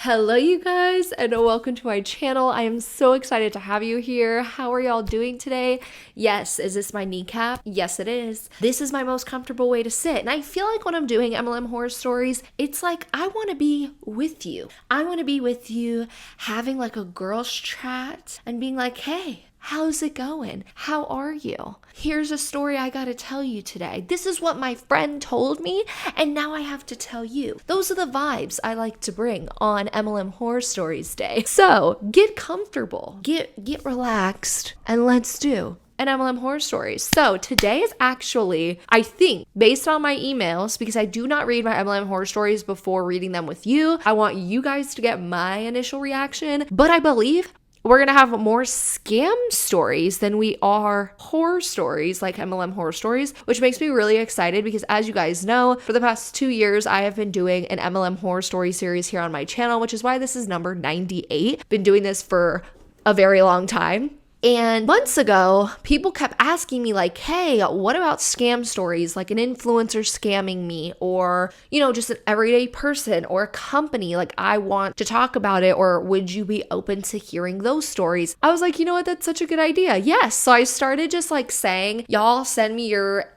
Hello you guys and welcome to my channel. I am so excited to have you here. How are y'all doing today? Yes, is this my kneecap? Yes, it is. This is my most comfortable way to sit. And I feel like when I'm doing MLM horror stories, it's like I want to be with you. I want to be with you having like a girl's chat and being like, hey, how's it going? How are you? Here's a story I gotta tell you today. This is what my friend told me, and now I have to tell you. Those are the vibes I like to bring on MLM Horror Stories Day. So get comfortable, get relaxed, and let's do an MLM horror story. So today is actually, I think, based on my emails, because I do not read my MLM horror stories before reading them with you. I want you guys to get my initial reaction, but I believe we're going to have more scam stories than we are horror stories, like MLM horror stories, which makes me really excited because as you guys know, for the past 2 years, I have been doing an MLM horror story series here on my channel, which is why this is number 98. Been doing this for a very long time. And months ago, people kept asking me like, hey, what about scam stories, like an influencer scamming me or, just an everyday person or a company, like I want to talk about it, or would you be open to hearing those stories? I was like, you know what, that's such a good idea. Yes. So I started just like saying, y'all send me your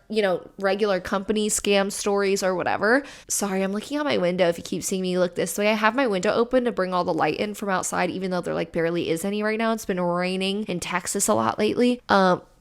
regular company scam stories or whatever. Sorry, I'm looking out my window. If you keep seeing me look this way, I have my window open to bring all the light in from outside, even though there like barely is any right now. It's been raining in Texas a lot lately.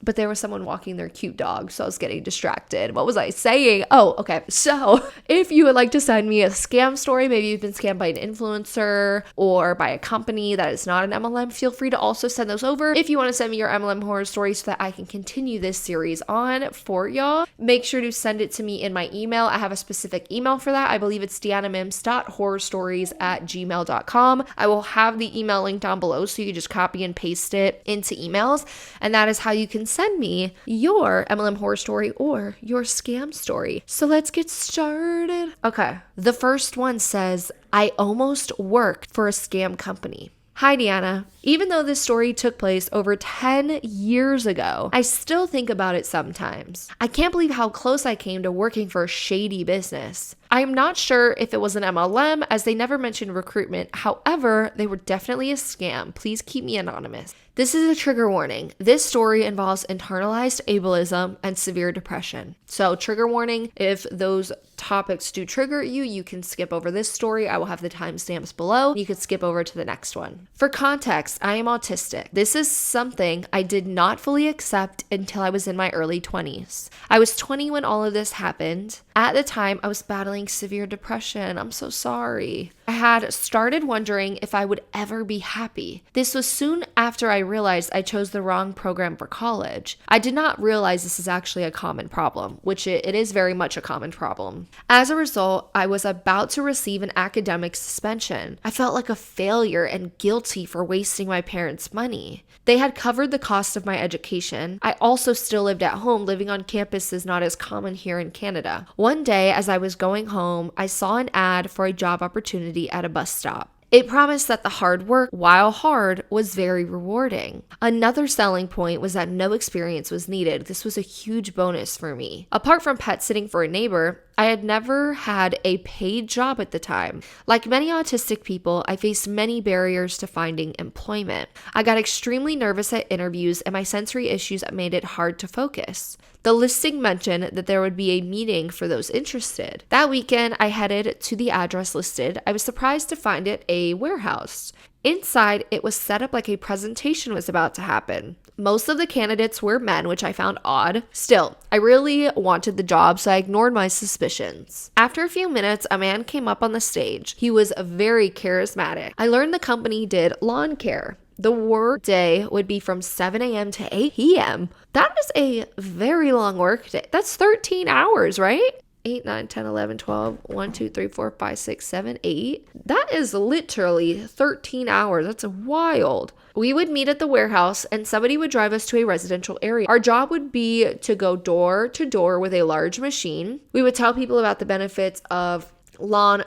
But there was someone walking their cute dog, so I was getting distracted. What was I saying? Oh, okay. So if you would like to send me a scam story, maybe you've been scammed by an influencer or by a company that is not an MLM, feel free to also send those over. If you want to send me your MLM horror story so that I can continue this series on for y'all, make sure to send it to me in my email. I have a specific email for that. I believe it's deannamims.horrorstories@gmail.com. I will have the email link down below so you can just copy and paste it into emails. And that is how you can send me your MLM horror story or your scam story. So let's get started. Okay. The first one says, I almost worked for a scam company. Hi, Deanna. Even though this story took place over 10 years ago, I still think about it sometimes. I can't believe how close I came to working for a shady business. I am not sure if it was an MLM as they never mentioned recruitment. However, they were definitely a scam. Please keep me anonymous. This is a trigger warning. This story involves internalized ableism and severe depression. So trigger warning, if those topics do trigger you, you can skip over this story. I will have the timestamps below. You could skip over to the next one. For context, I am autistic. This is something I did not fully accept until I was in my early 20s. I was 20 when all of this happened. At the time, I was battling severe depression. I'm so sorry. I had started wondering if I would ever be happy. This was soon after I realized I chose the wrong program for college. I did not realize this is actually a common problem, which it is very much a common problem. As a result, I was about to receive an academic suspension. I felt like a failure and guilty for wasting my parents' money. They had covered the cost of my education. I also still lived at home. Living on campus is not as common here in Canada. One day, as I was going home, I saw an ad for a job opportunity at a bus stop. It promised that the hard work, while hard, was very rewarding. Another selling point was that no experience was needed. This was a huge bonus for me. Apart from pet sitting for a neighbor, I had never had a paid job at the time. Like many autistic people, I faced many barriers to finding employment. I got extremely nervous at interviews and my sensory issues made it hard to focus. The listing mentioned that there would be a meeting for those interested. That weekend, I headed to the address listed. I was surprised to find it a warehouse. Inside, it was set up like a presentation was about to happen. Most of the candidates were men, which I found odd. Still, I really wanted the job, so I ignored my suspicions. After a few minutes, a man came up on the stage. He was very charismatic. I learned the company did lawn care. The work day would be from 7 a.m. to 8 p.m. That is a very long work day. That's 13 hours, right? 8, 9, 10, 11, 12, 1, 2, 3, 4, 5, 6, 7, 8. That is literally 13 hours. That's wild. We would meet at the warehouse and somebody would drive us to a residential area. Our job would be to go door to door with a large machine. We would tell people about the benefits of lawn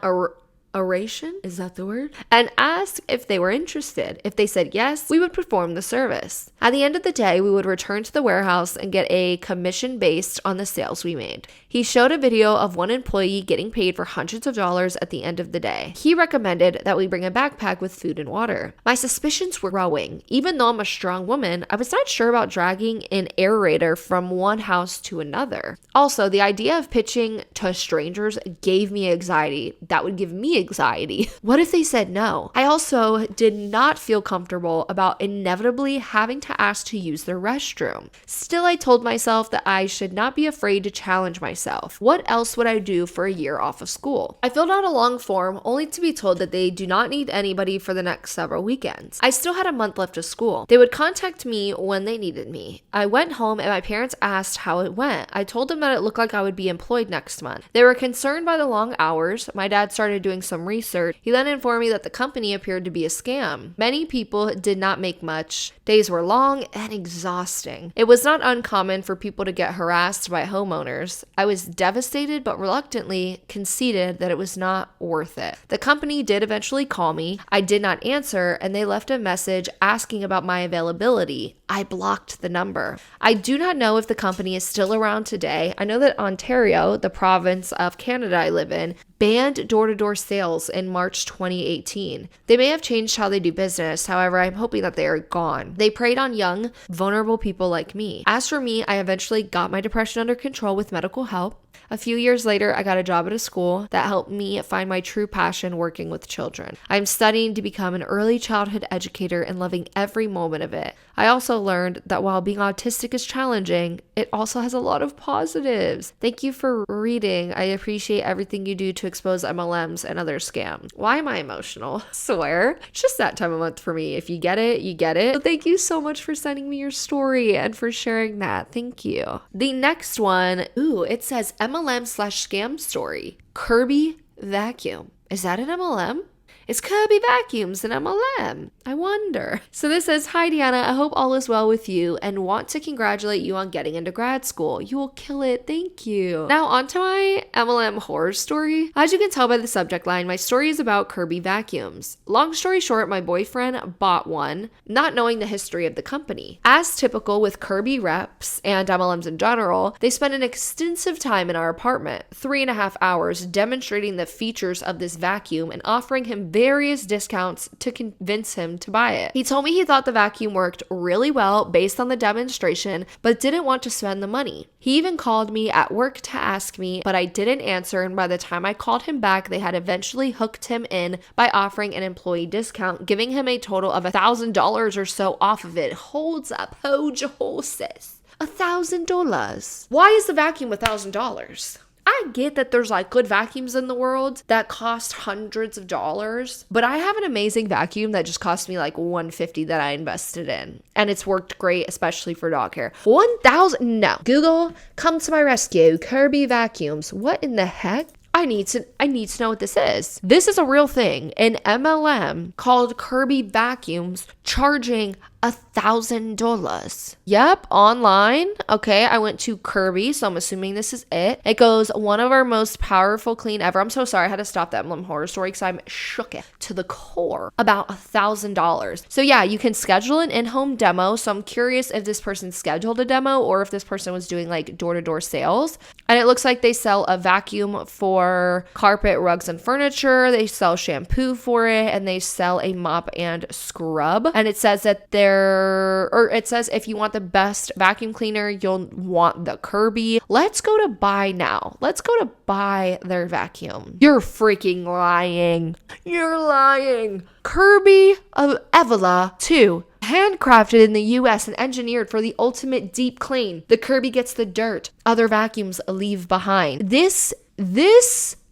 oration, is that the word? And asked if they were interested. If they said yes, we would perform the service. At the end of the day, we would return to the warehouse and get a commission based on the sales we made. He showed a video of one employee getting paid for hundreds of dollars at the end of the day. He recommended that we bring a backpack with food and water. My suspicions were growing. Even though I'm a strong woman, I was not sure about dragging an aerator from one house to another. Also, the idea of pitching to strangers gave me anxiety. That would give me anxiety. What if they said no? I also did not feel comfortable about inevitably having to ask to use their restroom. Still, I told myself that I should not be afraid to challenge myself. What else would I do for a year off of school? I filled out a long form only to be told that they do not need anybody for the next several weekends. I still had a month left of school. They would contact me when they needed me. I went home and my parents asked how it went. I told them that it looked like I would be employed next month. They were concerned by the long hours. My dad started doing some research. He then informed me that the company appeared to be a scam. Many people did not make much. Days were long and exhausting. It was not uncommon for people to get harassed by homeowners. I was devastated but reluctantly conceded that it was not worth it. The company did eventually call me. I did not answer and they left a message asking about my availability. I blocked the number. I do not know if the company is still around today. I know that Ontario, the province of Canada I live in, banned door-to-door sales in March 2018. They may have changed how they do business. However, I'm hoping that they are gone. They preyed on young, vulnerable people like me. As for me, I eventually got my depression under control with medical help. A few years later, I got a job at a school that helped me find my true passion working with children. I'm studying to become an early childhood educator and loving every moment of it. I also learned that while being autistic is challenging, it also has a lot of positives. Thank you for reading. I appreciate everything you do to expose MLMs and other scams. Why am I emotional? Swear. It's just that time of month for me. If you get it, you get it. So thank you so much for sending me your story and for sharing that. Thank you. The next one, it says MLM/scam story. Kirby vacuum. Is that an MLM? Is Kirby Vacuums an MLM? I wonder. So this says, "Hi Deanna, I hope all is well with you and want to congratulate you on getting into grad school. You will kill it. Thank you." Now onto my MLM horror story. As you can tell by the subject line, my story is about Kirby Vacuums. Long story short, my boyfriend bought one, not knowing the history of the company. As typical with Kirby reps and MLMs in general, they spent an extensive time in our apartment, 3.5 hours, demonstrating the features of this vacuum and offering him various discounts to convince him to buy it. He told me he thought the vacuum worked really well based on the demonstration, but didn't want to spend the money. He even called me at work to ask me, but I didn't answer, and by the time I called him back, they had eventually hooked him in by offering an employee discount, giving him a total of $1,000 or so off of it. Holds up, hold your horses. $1,000. Why is the vacuum $1,000? I get that there's like good vacuums in the world that cost hundreds of dollars, but I have an amazing vacuum that just cost me like $150 that I invested in, and it's worked great, especially for dog hair. 1,000? No. Google, come to my rescue. Kirby vacuums. What in the heck? I need to know what this is. This is a real thing. An MLM called Kirby Vacuums charging $1,000. Yep, online. Okay, I went to Kirby, so I'm assuming this is it. It goes, "One of our most powerful clean ever." I'm so sorry, I had to stop that MLM horror story because I'm shook it to the core. About $1,000. So yeah, you can schedule an in-home demo. So I'm curious if this person scheduled a demo or if this person was doing like door-to-door sales. And it looks like they sell a vacuum for carpet, rugs, and furniture. They sell shampoo for it, and they sell a mop and scrub. And it says that it says if you want the best vacuum cleaner, you'll want the Kirby. Let's go to buy now. Let's go to buy their vacuum. You're freaking lying. You're lying. Kirby of Evola 2. Handcrafted in the US and engineered for the ultimate deep clean. The Kirby gets the dirt other vacuums leave behind. This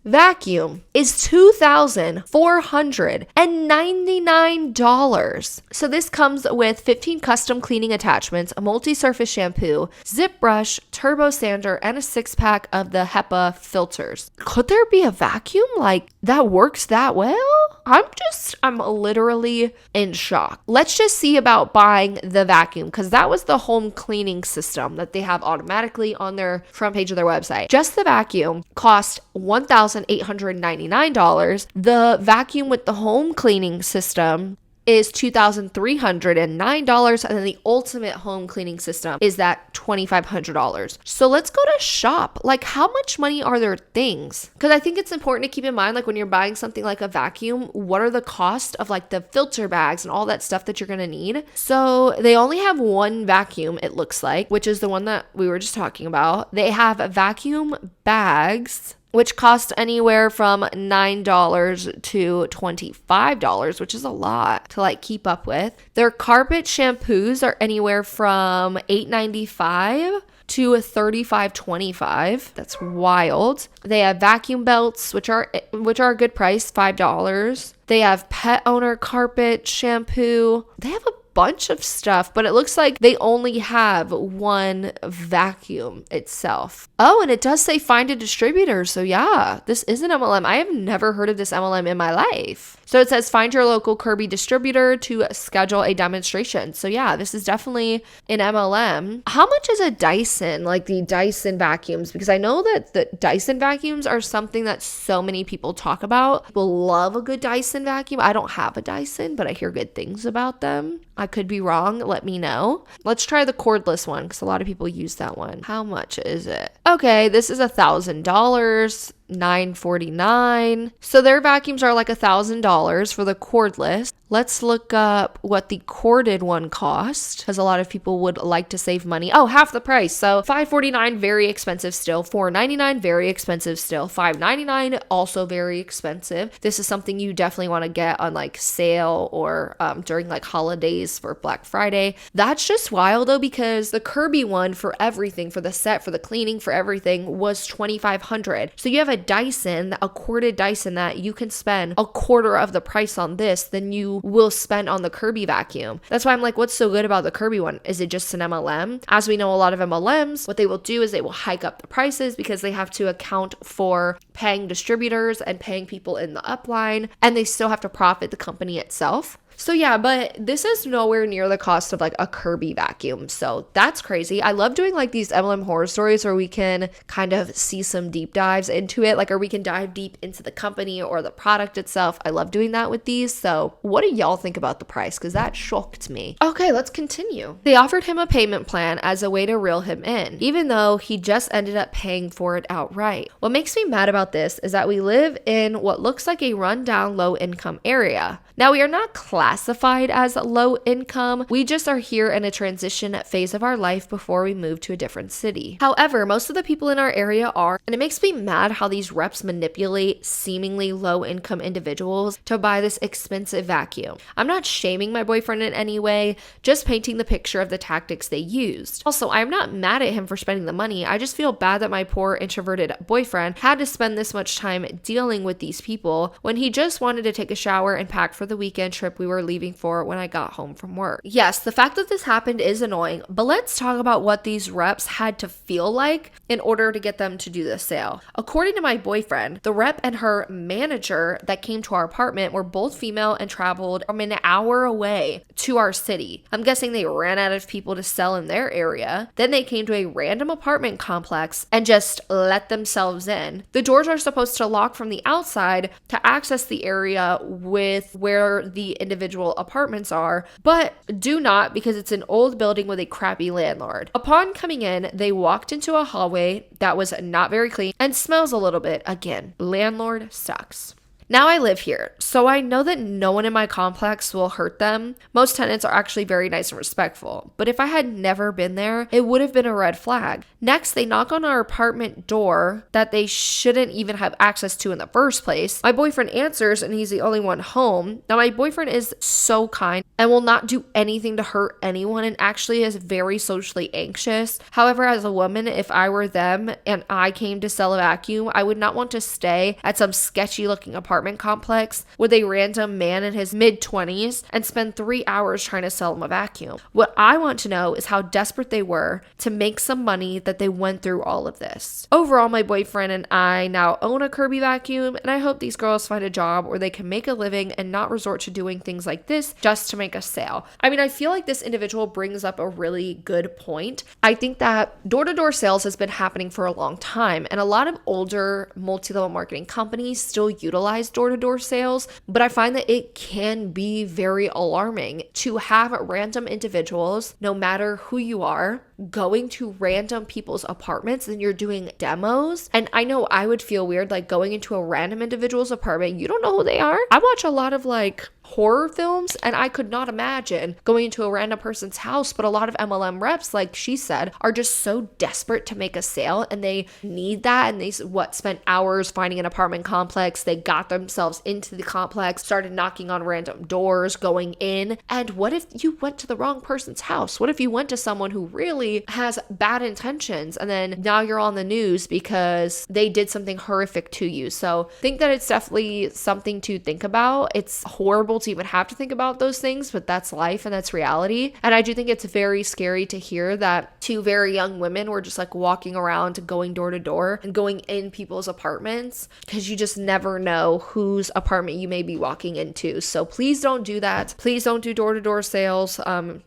vacuum is $2,499. So this comes with 15 custom cleaning attachments, a multi-surface shampoo, zip brush, turbo sander, and a 6-pack of the HEPA filters. Could there be a vacuum like that works that well? I'm literally in shock. Let's just see about buying the vacuum, because that was the home cleaning system that they have automatically on their front page of their website. Just the vacuum cost $1,899. The vacuum with the home cleaning system is $2,309, and then the ultimate home cleaning system is that $2,500. So let's go to shop. Like, how much money are their things? Because I think it's important to keep in mind, like, when you're buying something like a vacuum, what are the cost of like the filter bags and all that stuff that you're gonna need? So they only have one vacuum, it looks like, which is the one that we were just talking about. They have vacuum bags, which cost anywhere from $9 to $25, which is a lot to like keep up with. Their carpet shampoos are anywhere from $8.95 to $35.25. That's wild. They have vacuum belts, which are a good price, $5. They have pet owner carpet shampoo. They have a bunch of stuff, but it looks like they only have one vacuum itself. Oh, and it does say find a distributor. So yeah, this is an MLM. I have never heard of this MLM in my life. So it says find your local Kirby distributor to schedule a demonstration. So yeah, this is definitely an MLM. How much is a Dyson, like the Dyson vacuums? Because I know that the Dyson vacuums are something that so many people talk about. People love a good Dyson vacuum. I don't have a Dyson, but I hear good things about them. I could be wrong. Let me know. Let's try the cordless one, because a lot of people use that one. How much is it? Okay, this is $1,000. $949. So their vacuums are like $1,000 for the cordless. Let's look up what the corded one cost, because a lot of people would like to save money. Oh, half the price. So $549, very expensive still. $499, very expensive still. $599, also very expensive. This is something you definitely want to get on like sale or during like holidays for Black Friday. That's just wild though, because the Kirby one for everything, for the set, for the cleaning, for everything was $2,500. So you have a Dyson, a corded Dyson, that you can spend a quarter of the price on this than you will spend on the Kirby vacuum. That's why I'm like, what's so good about the Kirby one? Is it just an MLM? As we know, a lot of MLMs, what they will do is they will hike up the prices because they have to account for paying distributors and paying people in the upline, and they still have to profit the company itself. So yeah, but this is nowhere near the cost of like a Kirby vacuum. So that's crazy. I love doing like these MLM horror stories where we can kind of see some deep dives into it, like, or we can dive deep into the company or the product itself. I love doing that with these. So what do y'all think about the price? Because that shocked me. Okay, let's continue. They offered him a payment plan as a way to reel him in, even though he just ended up paying for it outright. What makes me mad about this is that we live in what looks like a rundown low income area. Now, we are not classified as low income. We just are here in a transition phase of our life before we move to a different city. However, most of the people in our area are, and it makes me mad how these reps manipulate seemingly low income individuals to buy this expensive vacuum. I'm not shaming my boyfriend in any way, just painting the picture of the tactics they used. Also, I'm not mad at him for spending the money. I just feel bad that my poor introverted boyfriend had to spend this much time dealing with these people when he just wanted to take a shower and pack for the weekend trip we were leaving for when I got home from work. Yes, the fact that this happened is annoying, but let's talk about what these reps had to feel like in order to get them to do the sale. According to my boyfriend, the rep and her manager that came to our apartment were both female and traveled from an hour away to our city. I'm guessing they ran out of people to sell in their area. Then they came to a random apartment complex and just let themselves in. The doors are supposed to lock from the outside to access the area with where the individual apartments are, but do not because it's an old building with a crappy landlord. Upon coming in, they walked into a hallway that was not very clean and smells a little bit. Again, landlord sucks. Now I live here, so I know that no one in my complex will hurt them. Most tenants are actually very nice and respectful, but if I had never been there, it would have been a red flag. Next, they knock on our apartment door that they shouldn't even have access to in the first place. My boyfriend answers and he's the only one home. Now my boyfriend is so kind and will not do anything to hurt anyone and actually is very socially anxious. However, as a woman, if I were them and I came to sell a vacuum, I would not want to stay at some sketchy looking apartment apartment complex with a random man in his mid-20s and spend 3 hours trying to sell him a vacuum. What I want to know is how desperate they were to make some money that they went through all of this. Overall, my boyfriend and I now own a Kirby vacuum, and I hope these girls find a job where they can make a living and not resort to doing things like this just to make a sale. I mean, I feel like this individual brings up a really good point. I think that door-to-door sales has been happening for a long time, and a lot of older multi-level marketing companies still utilize door-to-door sales, but I find that it can be very alarming to have random individuals, no matter who you are, going to random people's apartments and you're doing demos. And I know I would feel weird like going into a random individual's apartment. You don't know who they are. I watch a lot of like horror films, and I could not imagine going into a random person's house. But a lot of MLM reps, like she said, are just so desperate to make a sale, and they need that. And they spent hours finding an apartment complex. They got themselves into the complex, started knocking on random doors, going in. And what if you went to the wrong person's house? What if you went to someone who really has bad intentions, and then now you're on the news because they did something horrific to you? So I think that it's definitely something to think about. It's horrible to even have to think about those things, but that's life and that's reality. And I do think it's very scary to hear that two very young women were just like walking around, going door to door and going in people's apartments, because you just never know whose apartment you may be walking into. So please don't do that. Please don't do door to door sales.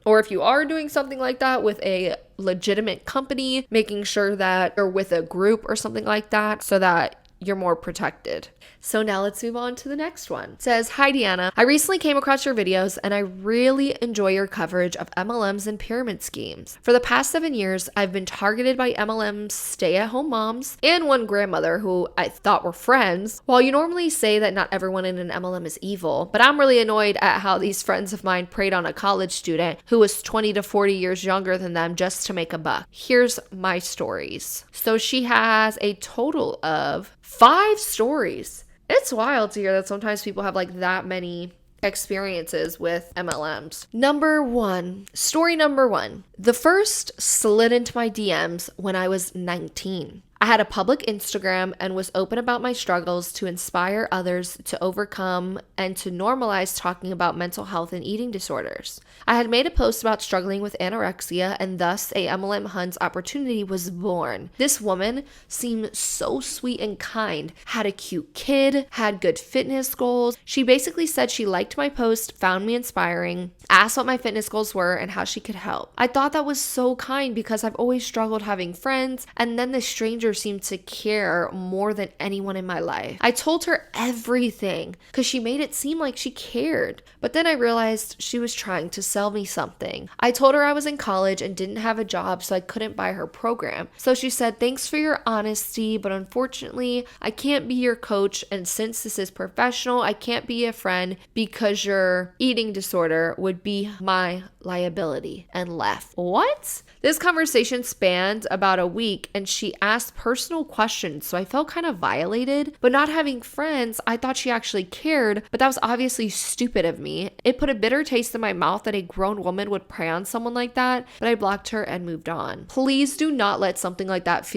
Or if you are doing something like that with a legitimate company, making sure that you're with a group or something like that so that you're more protected. So now let's move on to the next one. It says, "Hi Deanna, I recently came across your videos and I really enjoy your coverage of MLMs and pyramid schemes. For the past 7 years, I've been targeted by MLM stay-at-home moms and one grandmother who I thought were friends. While you normally say that not everyone in an MLM is evil, but I'm really annoyed at how these friends of mine preyed on a college student who was 20 to 40 years younger than them just to make a buck. Here's my stories." So she has a total of 5 stories. It's wild to hear that sometimes people have like that many experiences with MLMs. Story number one. The first slid into my DMs when I was 19. I had a public Instagram and was open about my struggles to inspire others to overcome and to normalize talking about mental health and eating disorders. I had made a post about struggling with anorexia, and thus a MLM Huns opportunity was born. This woman seemed so sweet and kind, had a cute kid, had good fitness goals. She basically said she liked my post, found me inspiring, asked what my fitness goals were and how she could help. I thought that was so kind because I've always struggled having friends, and then this stranger seemed to care more than anyone in my life. I told her everything because she made it seem like she cared, but then I realized she was trying to sell me something. I told her I was in college and didn't have a job, so I couldn't buy her program. So she said, "Thanks for your honesty, but unfortunately, I can't be your coach, and since this is professional, I can't be a friend because your eating disorder would be my liability," and left. What? This conversation spanned about a week, and she asked personal questions, so I felt kind of violated. But not having friends, I thought she actually cared, but that was obviously stupid of me. It put a bitter taste in my mouth that a grown woman would prey on someone like that, but I blocked her and moved on. Please do not let something like that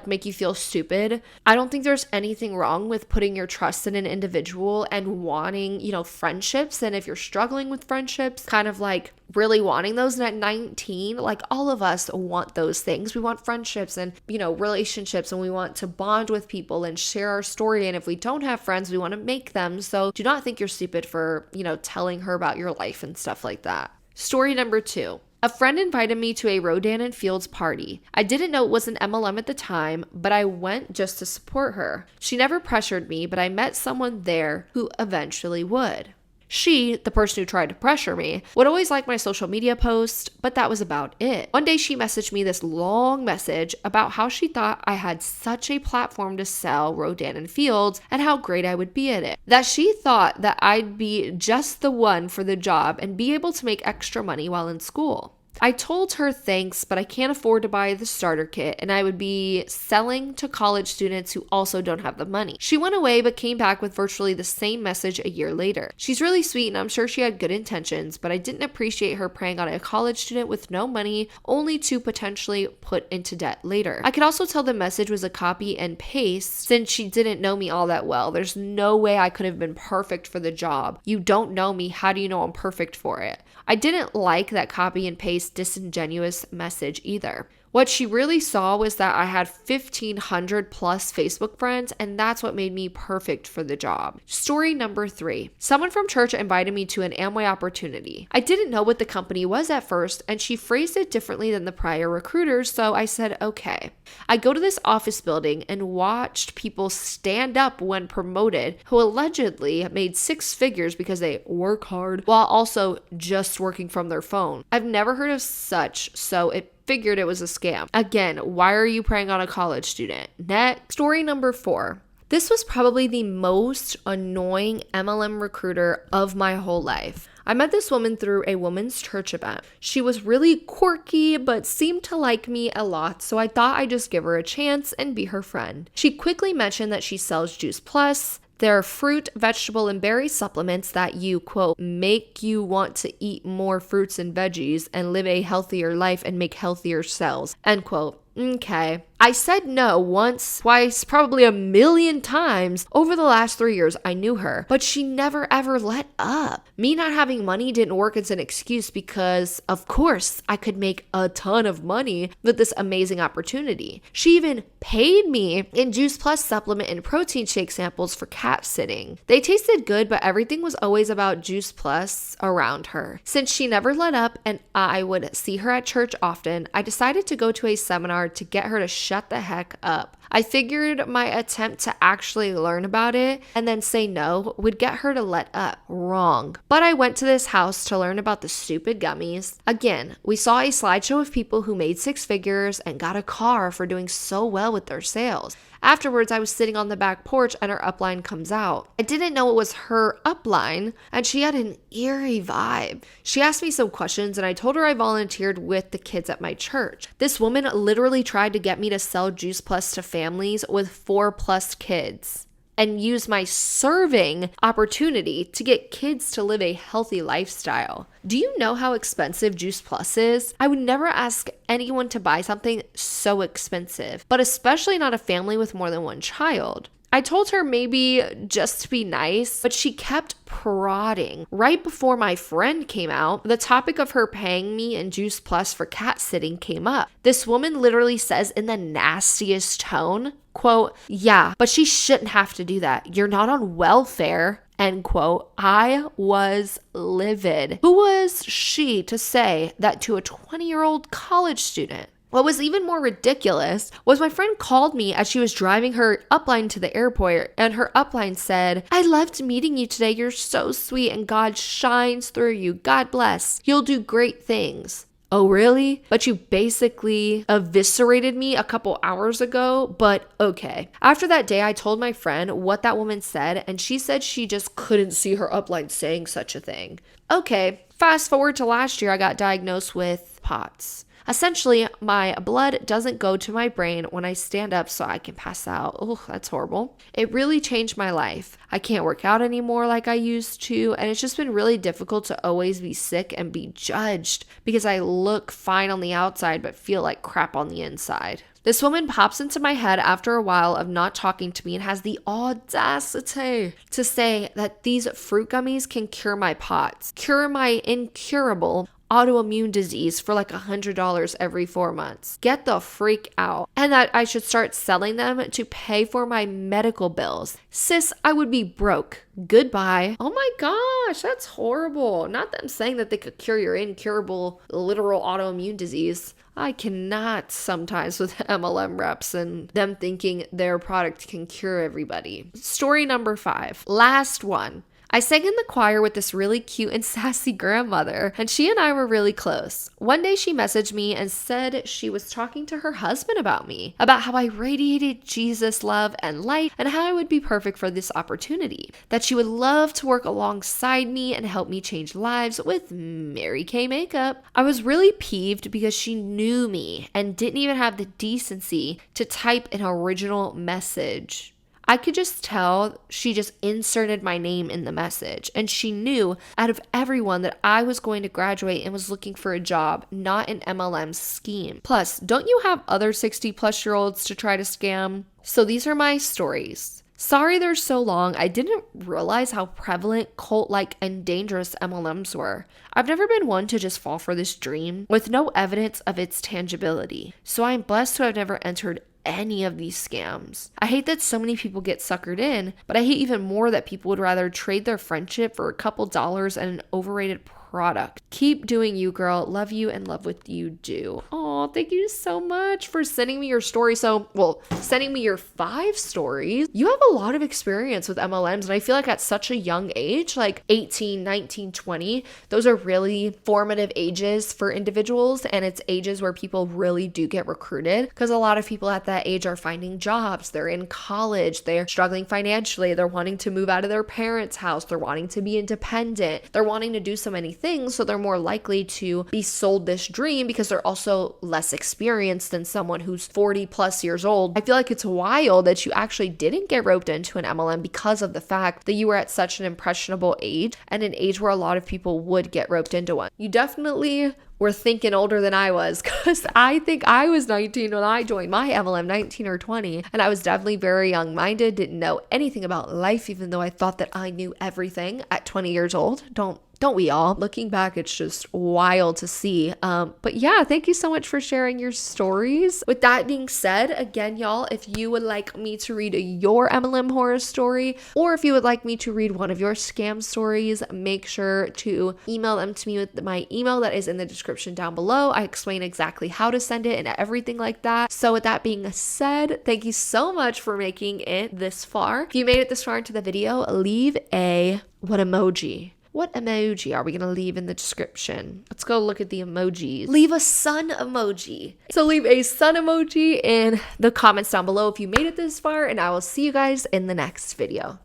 make you feel stupid. I don't think there's anything wrong with putting your trust in an individual and wanting, friendships. And if you're struggling with friendships, kind of like really wanting those at 19, like all of us want those things. We want friendships and, relationships, and we want to bond with people and share our story. And if we don't have friends, we want to make them. So do not think you're stupid for, telling her about your life and stuff like that. Story number 2. A friend invited me to a Rodan and Fields party. I didn't know it was an MLM at the time, but I went just to support her. She never pressured me, but I met someone there who eventually would. She, the person who tried to pressure me, would always like my social media posts, but that was about it. One day she messaged me this long message about how she thought I had such a platform to sell Rodan and Fields and how great I would be at it. That she thought that I'd be just the one for the job and be able to make extra money while in school. I told her thanks, but I can't afford to buy the starter kit, and I would be selling to college students who also don't have the money. She went away but came back with virtually the same message a year later. She's really sweet and I'm sure she had good intentions, but I didn't appreciate her preying on a college student with no money, only to potentially put into debt later. I could also tell the message was a copy and paste since she didn't know me all that well. There's no way I could have been perfect for the job. You don't know me. How do you know I'm perfect for it? I didn't like that copy and paste disingenuous message either. What she really saw was that I had 1,500 plus Facebook friends, and that's what made me perfect for the job. Story number 3. Someone from church invited me to an Amway opportunity. I didn't know what the company was at first, and she phrased it differently than the prior recruiters, so I said, okay. I go to this office building and watched people stand up when promoted who allegedly made 6 figures because they work hard while also just working from their phone. I've never heard of such, so it figured it was a scam. Again, why are you preying on a college student? Next. Story number 4. This was probably the most annoying MLM recruiter of my whole life. I met this woman through a women's church event. She was really quirky, but seemed to like me a lot, so I thought I'd just give her a chance and be her friend. She quickly mentioned that she sells Juice Plus. They're fruit, vegetable, and berry supplements that you, quote, make you want to eat more fruits and veggies and live a healthier life and make healthier cells, end quote. Okay. I said no once, twice, probably a million times over the last 3 years I knew her, but she never ever let up. Me not having money didn't work as an excuse because, of course, I could make a ton of money with this amazing opportunity. She even paid me in Juice Plus supplement and protein shake samples for cat sitting. They tasted good, but everything was always about Juice Plus around her. Since she never let up and I would see her at church often, I decided to go to a seminar to get her to shut the heck up. I figured my attempt to actually learn about it and then say no would get her to let up. Wrong. But I went to this house to learn about the stupid gummies. Again, we saw a slideshow of people who made 6 figures and got a car for doing so well with their sales. Afterwards, I was sitting on the back porch and her upline comes out. I didn't know it was her upline, and she had an eerie vibe. She asked me some questions, and I told her I volunteered with the kids at my church. This woman literally tried to get me to sell Juice Plus to families with 4+ kids and use my serving opportunity to get kids to live a healthy lifestyle. Do you know how expensive Juice Plus is? I would never ask anyone to buy something so expensive, but especially not a family with more than 1 child. I told her maybe just to be nice, but she kept prodding. Right before my friend came out, the topic of her paying me in Juice Plus for cat sitting came up. This woman literally says in the nastiest tone, quote, yeah, but she shouldn't have to do that. You're not on welfare, end quote. I was livid. Who was she to say that to a 20-year-old college student? What was even more ridiculous was my friend called me as she was driving her upline to the airport, and her upline said, I loved meeting you today. You're so sweet and God shines through you. God bless. You'll do great things. Oh, really? But you basically eviscerated me a couple hours ago, but okay. After that day, I told my friend what that woman said, and she said she just couldn't see her upline saying such a thing. Okay, fast forward to last year, I got diagnosed with POTS. Essentially, my blood doesn't go to my brain when I stand up so I can pass out. Oh, that's horrible. It really changed my life. I can't work out anymore like I used to, and it's just been really difficult to always be sick and be judged because I look fine on the outside but feel like crap on the inside. This woman pops into my head after a while of not talking to me and has the audacity to say that these fruit gummies can cure my POTS, cure my incurable autoimmune disease for like $100 every 4 months. Get the freak out. And that I should start selling them to pay for my medical bills. Sis, I would be broke. Goodbye. Oh my gosh, that's horrible. Not them saying that they could cure your incurable literal autoimmune disease. I cannot sometimes with MLM reps and them thinking their product can cure everybody. Story number 5. Last one. I sang in the choir with this really cute and sassy grandmother, and she and I were really close. One day she messaged me and said she was talking to her husband about me, about how I radiated Jesus love and light, and how I would be perfect for this opportunity, that she would love to work alongside me and help me change lives with Mary Kay makeup. I was really peeved because she knew me and didn't even have the decency to type an original message. I could just tell she just inserted my name in the message, and she knew out of everyone that I was going to graduate and was looking for a job, not an MLM scheme. Plus, don't you have other 60-plus-year-olds to try to scam? So these are my stories. Sorry they're so long. I didn't realize how prevalent, cult-like, and dangerous MLMs were. I've never been one to just fall for this dream with no evidence of its tangibility. So I am blessed to have never entered any of these scams. I hate that so many people get suckered in, but I hate even more that people would rather trade their friendship for a couple dollars and an overrated product. Keep doing you, girl. Love you and love what you do. Oh, thank you so much for sending me your story. Sending me your 5 stories. You have a lot of experience with MLMs, and I feel like at such a young age, like 18, 19, 20, those are really formative ages for individuals, and it's ages where people really do get recruited because a lot of people at that age are finding jobs. They're in college. They're struggling financially. They're wanting to move out of their parents' house. They're wanting to be independent. They're wanting to do so many things, so they're more likely to be sold this dream because they're also less experienced than someone who's 40 plus years old. I feel like it's wild that you actually didn't get roped into an MLM because of the fact that you were at such an impressionable age, and an age where a lot of people would get roped into one. You definitely were thinking older than I was, because I think I was 19 when I joined my MLM, 19 or 20, and I was definitely very young-minded, didn't know anything about life, even though I thought that I knew everything at 20 years old. Don't we all? Looking back, it's just wild to see. But yeah, thank you so much for sharing your stories. With that being said, again, y'all, if you would like me to read your MLM horror story, or if you would like me to read one of your scam stories, make sure to email them to me with my email that is in the description down below. I explain exactly how to send it and everything like that. So with that being said, thank you so much for making it this far. If you made it this far into the video, leave a what emoji? What emoji are we going to leave in the description? Let's go look at the emojis. Leave a sun emoji. So leave a sun emoji in the comments down below if you made it this far, and I will see you guys in the next video.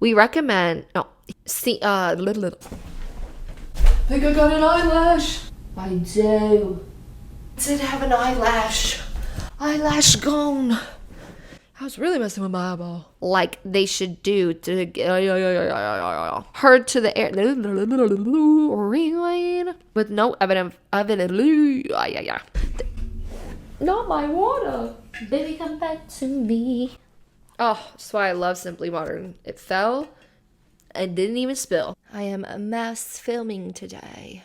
We recommend, think I got an eyelash. I do. Did have an eyelash. Eyelash gone. I was really messing with my eyeball. Like they should do to heard to the air. Rewind. With no evidence of it. Not my water. Baby, come back to me. Oh, that's why I love Simply Modern. It fell and didn't even spill. I am a mess filming today.